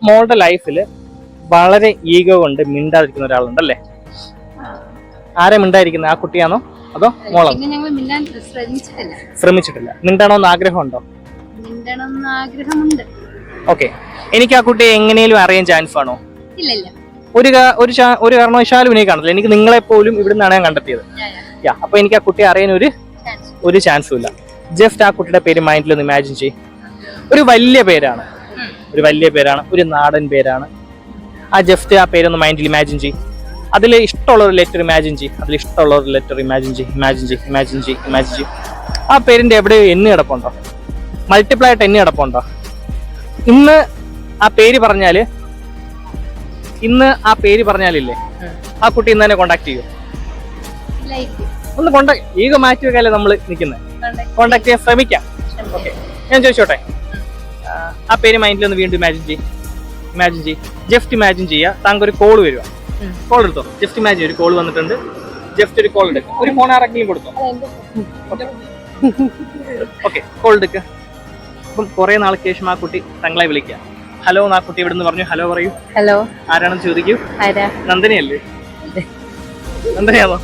മോളുടെ ലൈഫിൽ വളരെ ഈഗോ കൊണ്ട് മിണ്ടാതിരിക്കുന്ന ഒരാളുണ്ടല്ലേ? ആരെ മിണ്ടായിരിക്കുന്നത്? ആ കുട്ടിയാണോ അതോ മോളോ? ശ്രമിച്ചിട്ടില്ല. മിണ്ടണമെന്ന് ആഗ്രഹമുണ്ടോ? ഓക്കെ, എനിക്ക് ആ കുട്ടിയെ എങ്ങനെയും അറിയാൻ ചാൻസ് ആണോ? ഒരു കാരണവശാലും എനിക്ക് കാണത്തില്ല. എനിക്ക് നിങ്ങളെ പോലും ഇവിടുന്നാണ് ഞാൻ കണ്ടെത്തിയത്. അപ്പൊ എനിക്ക് ആ കുട്ടിയെ അറിയാൻ ഒരു ചാൻസും ഇല്ല. ജസ്റ്റ് ആ കുട്ടിയുടെ പേര് മൈൻഡിൽ ഒന്ന് ഇമാജിൻ ചെയ്യും. ഒരു വലിയ പേരാണ്, ഒരു നാടൻ പേരാണ്. ജസ്റ്റ് ആ പേരൊന്ന് മൈൻഡിൽ ഇമാജിൻ ചെയ്യും. അതിൽ ഇഷ്ടമുള്ള ഒരു ലെറ്റർ ഇമാജിൻ ചെയ്യും. ആ പേരിന്റെ എവിടെയോ എണ്ണി കിടപ്പുണ്ടോ? മൾട്ടിപ്ലൈ ആയിട്ട് എണ്ണി കിടപ്പുണ്ടോ? ഇന്ന് ആ പേര് പറഞ്ഞാലില്ലേ, ആ കുട്ടി ഇന്ന് തന്നെ കോണ്ടാക്ട് ചെയ്യും. ഒന്ന് ഈഗോ മാറ്റി വെക്കാല്ലേ നമ്മൾ നിൽക്കുന്നത്. കോണ്ടാക്ട് ചെയ്യാൻ ശ്രമിക്കാം. ഓക്കെ, ഞാൻ ചോദിച്ചോട്ടെ, ആ പേര് മൈൻഡിൽ ഒന്ന് വീണ്ടും ഇമാജിൻ ചെയ്യും. ജസ്റ്റ് ഇമാജിൻ ചെയ്യുക, താങ്കൾ ഒരു കോൾ വരിക. കോൾ എടുത്തോ. ജസ്റ്റ് ഇമാജിൻ, ഒരു കോൾ വന്നിട്ടുണ്ട്. ജസ്റ്റ് ഒരു കോൾ എടുക്കുക. ഒരു ഫോൺ ആരെങ്കിലും കൊടുത്തോ. ഓക്കെ, കോൾ എടുക്കുക. അപ്പം കുറെ നാൾക്ക് ശേഷം ആ കുട്ടി താങ്കളെ വിളിക്കുക. ഹലോ ആ കുട്ടി ഇവിടെ നിന്ന് പറഞ്ഞു. ഹലോ പറയൂ. ഹലോ, ആരാണെന്ന് ചോദിക്കൂ. നന്ദനയല്ലേ? നന്ദനയാണോ?